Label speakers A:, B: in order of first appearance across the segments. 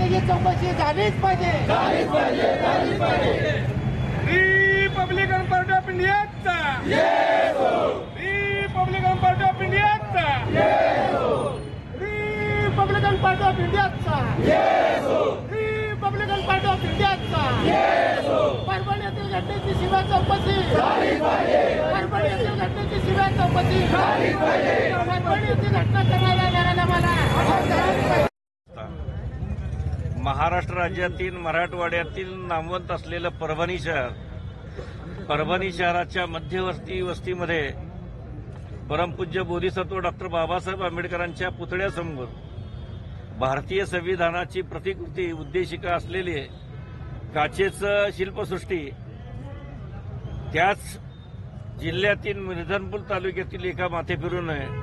A: त्याची चौकशी झालीच पाहिजे.
B: रिपब्लिकन पार्टी ऑफ इंडियाचा रिपब्लिकन पार्टी ऑफ इंडियाचा
A: रिपब्लिकन पार्टी ऑफ इंडियाचा रिपब्लिकन पार्टी ऑफ इंडियाचा परभणी येथील घटनेची सीबीआय चौकशी परभणी येथील घटनेची सीबीआय चौकशी परभणी येथील घटना करणाऱ्या नराधमाला
C: महाराष्ट्र राज्यातील मराठवाड्यातील नामवंत असलेलं परभणी शहराच्या मध्यवर्ती वस्तीमध्ये परमपूज्य बोधिसत्व डॉक्टर बाबासाहेब आंबेडकरांच्या पुतळ्यासमोर भारतीय संविधानाची प्रतिकृती उद्देशिका असलेली काचेचं शिल्पसृष्टी त्याच जिल्ह्यातील मिर्झापूर तालुक्यातील एका माथेफिरूनं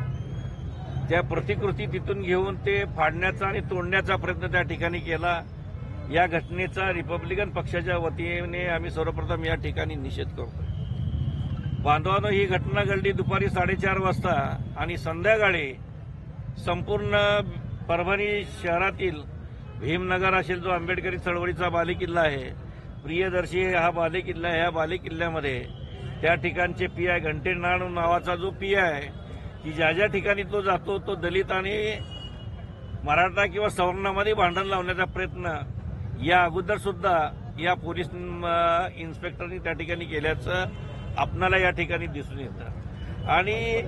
C: त्या प्रतिकृती तिथून घेऊन ते फाडण्याचा आणि तोडण्याचा प्रयत्न त्या ठिकाणी केला. या घटनेचा रिपब्लिकन पक्षाच्या वतीने आम्ही सर्वप्रथम या ठिकाणी निषेध करतो. बांधवांनो, ही घटना घडली दुपारी 4:30 वाजता आणि संध्याकाळी संपूर्ण परभणी शहरातील भीमनगर असेल जो आंबेडकरी चळवळीचा बालेकिल्ला आहे, प्रियदर्शी हा बालेकिल्ला आहे. या बालेकिल्ल्यामध्ये त्या ठिकाणचे पीआय घंटेनाड नावाचा जो पीआय आहे की ज्या ठिकाणी तो जातो तो दलित आणि मराठा किंवा सवर्णामध्ये भांडण लावण्याचा प्रयत्न या अगोदर सुद्धा या पोलीस इन्स्पेक्टरनी त्या ठिकाणी केल्याचं आपणाला या ठिकाणी दिसून येतं. आणि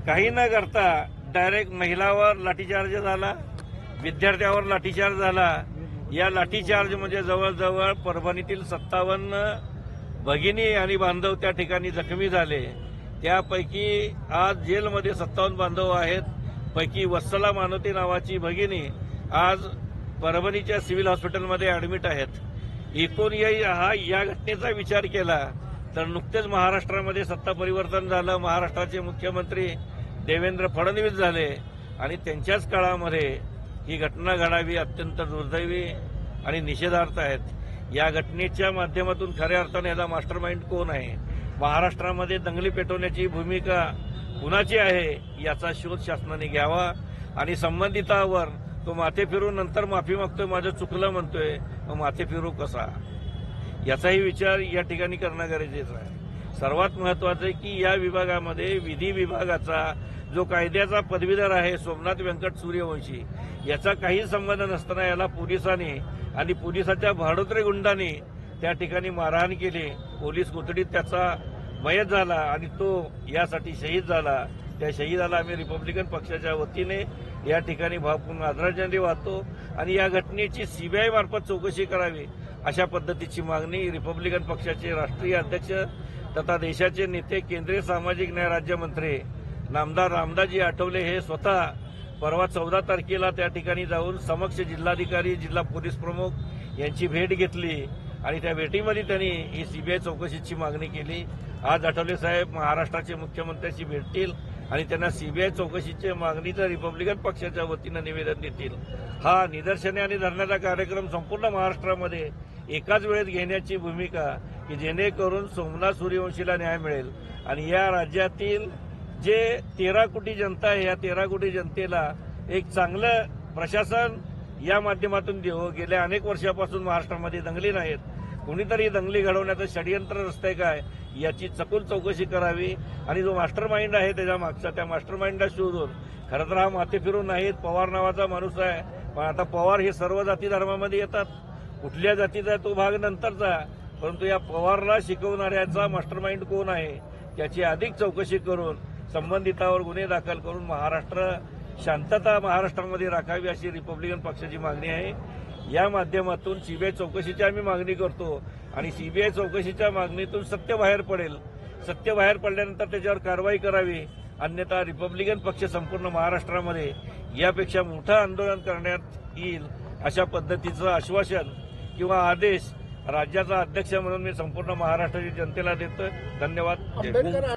C: काही न करता डायरेक्ट महिलावर लाठीचार्ज झाला, विद्यार्थ्यावर लाठीचार्ज झाला. या लाठीचार्ज म्हणजे जवळजवळ परभणीतील 57 भगिनी आणि बांधव त्या ठिकाणी जखमी झाले. त्यापैकी आज जेलमध्ये 57 बांधव आहेत. पैकी वत्सला मानवते नावाची भगिनी आज परभणीच्या सिव्हिल हॉस्पिटलमध्ये ऍडमिट आहेत. एकूण या घटनेचा विचार केला तर नुकतेच महाराष्ट्रामध्ये सत्ता परिवर्तन झालं. महाराष्ट्राचे मुख्यमंत्री देवेंद्र फडणवीस झाले आणि त्यांच्याच काळामध्ये ही घटना घडावी अत्यंत दुर्दैवी आणि निषेधार्थ आहेत. या घटनेच्या माध्यमातून खऱ्या अर्थाने याचा मास्टर माइंड कोण आहे, महाराष्ट्रामध्ये दंगली पेटवण्याची भूमिका कुणाची आहे याचा शोध शासनाने घ्यावा आणि संबंधितावर तो माथे फिरून नंतर माफी मागतोय, माझं चुकलं म्हणतोय, मग माथे फिरू कसा याचाही विचार या ठिकाणी करणं गरजेचं आहे. सर्वात महत्वाचं आहे की या विभागामध्ये विधी विभागाचा जो कायद्याचा पदवीधर आहे सोमनाथ व्यंकट सूर्यवंशी याचा काही संबंध नसताना याला पोलिसांनी आणि पोलिसाच्या भाडोत्रे गुंडांनी त्या ठिकाणी मारहाण केली. पोलीस कोठडीत त्याचा मयत झाला आणि तो यासाठी शहीद झाला. त्या शहीदाला आम्ही रिपब्लिकन पक्षाच्या वतीने या ठिकाणी भावपूर्ण आदरांजली वाहतो आणि या घटनेची सीबीआय मार्फत चौकशी करावी अशा पद्धतीची मागणी रिपब्लिकन पक्षाचे राष्ट्रीय अध्यक्ष तथा देशाचे नेते केंद्रीय सामाजिक न्याय राज्यमंत्री नामदार रामदासजी आठवले हे स्वतः परवा 14 तारखेला त्या ठिकाणी जाऊन समक्ष जिल्हाधिकारी, जिल्हा पोलीस प्रमुख यांची भेट घेतली आणि त्या भेटीमध्ये त्यांनी ही सीबीआय चौकशीची मागणी केली. आज आठवले साहेब महाराष्ट्राचे मुख्यमंत्र्यांशी भेटतील आणि त्यांना सीबीआय चौकशीच्या मागणीचं रिपब्लिकन पक्षाच्या वतीनं निवेदन देतील. हा निदर्शने आणि धरण्याचा कार्यक्रम संपूर्ण महाराष्ट्रामध्ये एकाच वेळेत घेण्याची भूमिका की जेणेकरून सोमनाथ सूर्यवंशीला न्याय मिळेल आणि या राज्यातील जे 13 कोटी जनता आहे या 13 कोटी जनतेला एक चांगलं प्रशासन या माध्यमातून देऊ. गेल्या अनेक वर्षापासून महाराष्ट्रामध्ये दंगली नाहीत, कोणीतरी दंगली घडवण्याचं षडयंत्र रस्ते काय याची सखोल चौकशी करावी आणि जो मास्टर माइंड आहे त्याच्या मागचा त्या मास्टर माइंडला शोधून खरं तर हा माथे फिरून नाहीत पवार नावाचा माणूस आहे. पण आता पवार हे सर्व जाती धर्मामध्ये येतात, कुठल्या जातीचा तो भाग नंतरचा, परंतु या पवारला शिकवणाऱ्याचा मास्टर माइंड कोण आहे याची अधिक चौकशी करून संबंधितावर गुन्हे दाखल करून शांतता महाराष्ट्रामध्ये राखावी अशी रिपब्लिकन पक्षाची मागणी आहे. या माध्यमातून सीबीआय चौकशीची आम्ही मागणी करतो आणि सीबीआय चौकशीच्या मागणीतून सत्य बाहेर पडेल. सत्य बाहेर पडल्यानंतर त्याच्यावर कारवाई करावी, अन्यथा रिपब्लिकन पक्ष संपूर्ण महाराष्ट्रामध्ये यापेक्षा मोठं आंदोलन करण्यात येईल अशा पद्धतीचं आश्वासन किंवा आदेश राज्याचा अध्यक्ष म्हणून मी संपूर्ण महाराष्ट्राच्या जनतेला देतो. धन्यवाद.